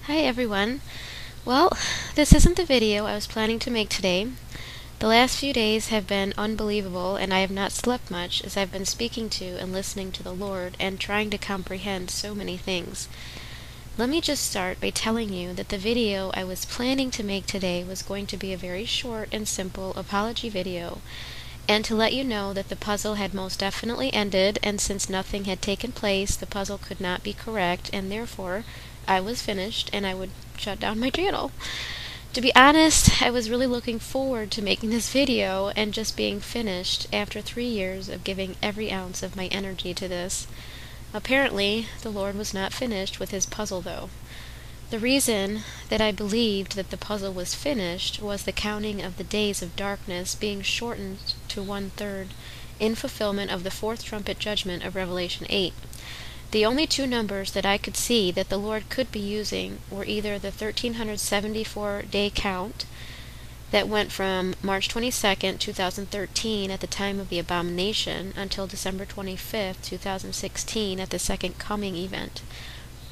Hi everyone. Well, this isn't the video I was planning to make today. The last few days have been unbelievable and I have not slept much as I've been speaking to and listening to the Lord and trying to comprehend so many things. Let me just start by telling you that the video I was planning to make today was going to be a very short and simple apology video, and to let you know that the puzzle had most definitely ended, and since nothing had taken place, the puzzle could not be correct, and therefore I was finished and I would shut down my channel. To be honest, I was really looking forward to making this video and just being finished after 3 years of giving every ounce of my energy to this. Apparently, the Lord was not finished with his puzzle though. The reason that I believed that the puzzle was finished was the counting of the days of darkness being shortened to 1/3 in fulfillment of the fourth trumpet judgment of Revelation 8. The only two numbers that I could see that the Lord could be using were either the 1374-day count that went from March 22nd, 2013 at the time of the abomination until December 25th, 2016 at the Second Coming event,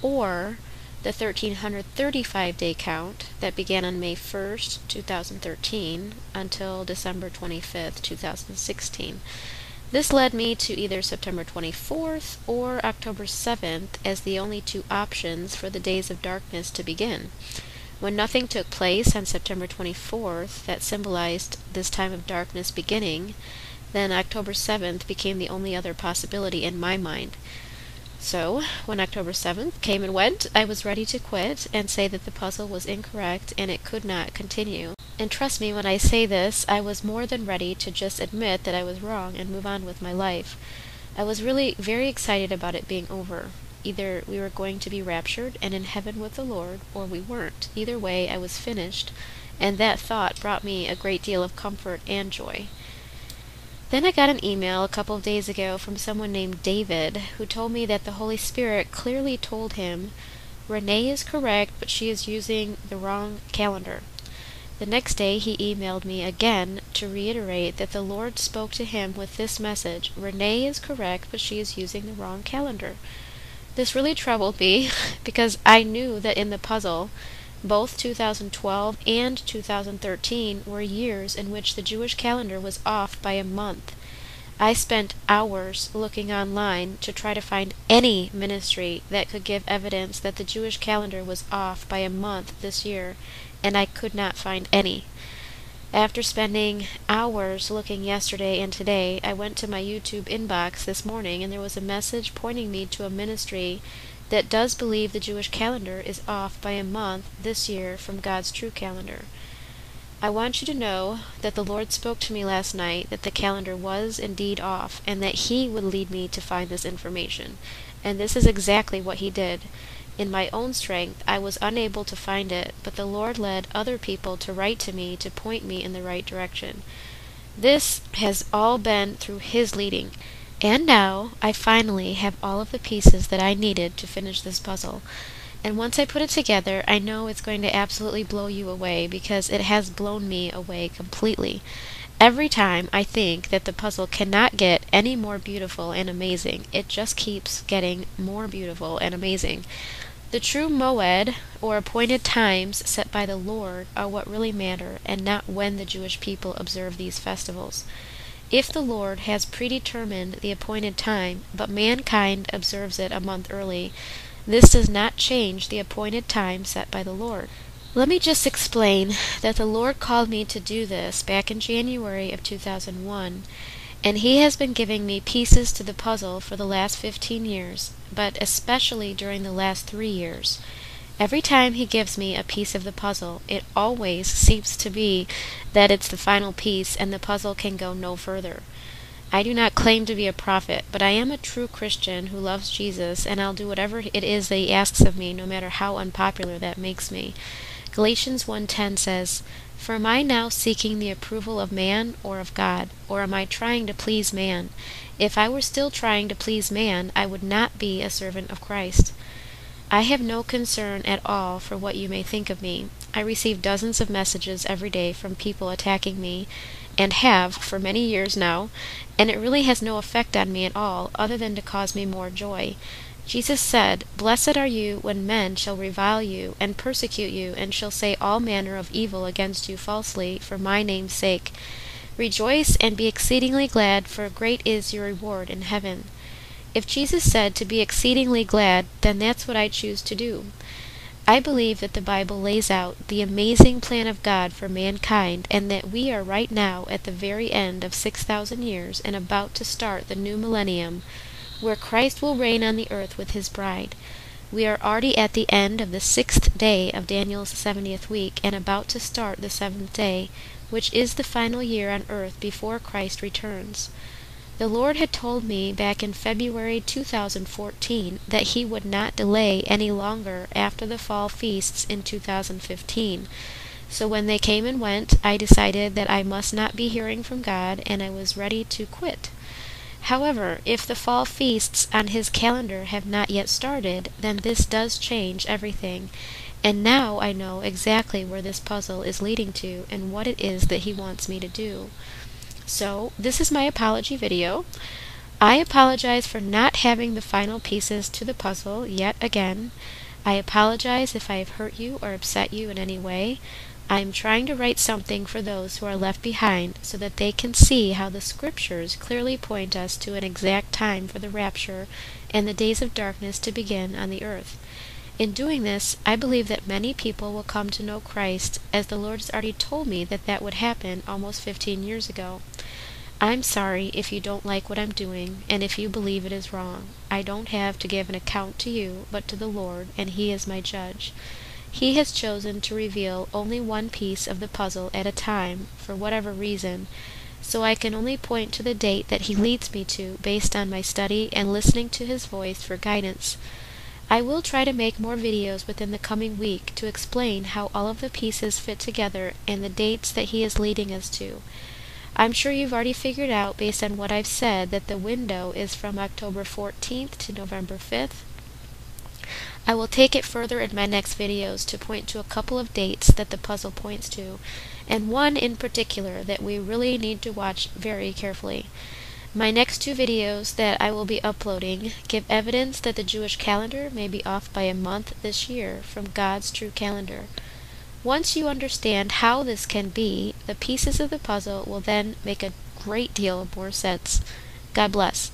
or the 1335-day count that began on May 1st, 2013 until December 25th, 2016. This led me to either September 24th or October 7th as the only two options for the days of darkness to begin. When nothing took place on September 24th that symbolized this time of darkness beginning, then October 7th became the only other possibility in my mind. So, when October 7th came and went, I was ready to quit and say that the puzzle was incorrect and it could not continue. And trust me when I say this, I was more than ready to just admit that I was wrong and move on with my life. I was really very excited about it being over. Either we were going to be raptured and in heaven with the Lord, or we weren't. Either way, I was finished, and that thought brought me a great deal of comfort and joy. Then I got an email a couple of days ago from someone named David, who told me that the Holy Spirit clearly told him, "Renee is correct, but she is using the wrong calendar." The next day he emailed me again to reiterate that the Lord spoke to him with this message, "Renee is correct, but she is using the wrong calendar." This really troubled me because I knew that in the puzzle, both 2012 and 2013 were years in which the Jewish calendar was off by a month. I spent hours looking online to try to find any ministry that could give evidence that the Jewish calendar was off by a month this year, and I could not find any. After spending hours looking yesterday and today, I went to my YouTube inbox this morning and there was a message pointing me to a ministry that does believe the Jewish calendar is off by a month this year from God's true calendar. I want you to know that the Lord spoke to me last night that the calendar was indeed off and that He would lead me to find this information. And this is exactly what He did. In my own strength, I was unable to find it, but the Lord led other people to write to me to point me in the right direction. This has all been through His leading. And now, I finally have all of the pieces that I needed to finish this puzzle. And once I put it together, I know it's going to absolutely blow you away because it has blown me away completely. Every time I think that the puzzle cannot get any more beautiful and amazing, it just keeps getting more beautiful and amazing. The true moed, or appointed times set by the Lord, are what really matter, and not when the Jewish people observe these festivals. If the Lord has predetermined the appointed time, but mankind observes it a month early, this does not change the appointed time set by the Lord. Let me just explain that the Lord called me to do this back in January of 2001, and He has been giving me pieces to the puzzle for the last 15 years, but especially during the last 3 years. Every time He gives me a piece of the puzzle, it always seems to be that it's the final piece and the puzzle can go no further. I do not claim to be a prophet, but I am a true Christian who loves Jesus, and I'll do whatever it is that He asks of me, no matter how unpopular that makes me. Galatians 1:10 says, "For am I now seeking the approval of man or of God, or am I trying to please man? If I were still trying to please man, I would not be a servant of Christ." I have no concern at all for what you may think of me. I receive dozens of messages every day from people attacking me, and have for many years now, and it really has no effect on me at all, other than to cause me more joy. Jesus said, "Blessed are you when men shall revile you, and persecute you, and shall say all manner of evil against you falsely, for my name's sake. Rejoice and be exceedingly glad, for great is your reward in heaven." If Jesus said to be exceedingly glad, then that's what I choose to do. I believe that the Bible lays out the amazing plan of God for mankind, and that we are right now at the very end of 6,000 years and about to start the new millennium, where Christ will reign on the earth with his bride. We are already at the end of the 6th day of Daniel's 70th week and about to start the 7th day, which is the final year on earth before Christ returns. The Lord had told me back in February 2014 that he would not delay any longer after the fall feasts in 2015. So when they came and went, I decided that I must not be hearing from God, and I was ready to quit. However, if the fall feasts on his calendar have not yet started, then this does change everything. And now I know exactly where this puzzle is leading to and what it is that he wants me to do. So, this is my apology video. I apologize for not having the final pieces to the puzzle yet again. I apologize if I have hurt you or upset you in any way. I am trying to write something for those who are left behind so that they can see how the scriptures clearly point us to an exact time for the rapture and the days of darkness to begin on the earth. In doing this, I believe that many people will come to know Christ, as the Lord has already told me that that would happen almost 15 years ago. I'm sorry if you don't like what I'm doing, and if you believe it is wrong. I don't have to give an account to you, but to the Lord, and he is my judge. He has chosen to reveal only one piece of the puzzle at a time, for whatever reason, so I can only point to the date that he leads me to based on my study and listening to his voice for guidance. I will try to make more videos within the coming week to explain how all of the pieces fit together and the dates that he is leading us to. I'm sure you've already figured out, based on what I've said, that the window is from October 14th to November 5th. I will take it further in my next videos to point to a couple of dates that the puzzle points to, and one in particular that we really need to watch very carefully. My next two videos that I will be uploading give evidence that the Jewish calendar may be off by a month this year from God's true calendar. Once you understand how this can be, the pieces of the puzzle will then make a great deal more sense. God bless.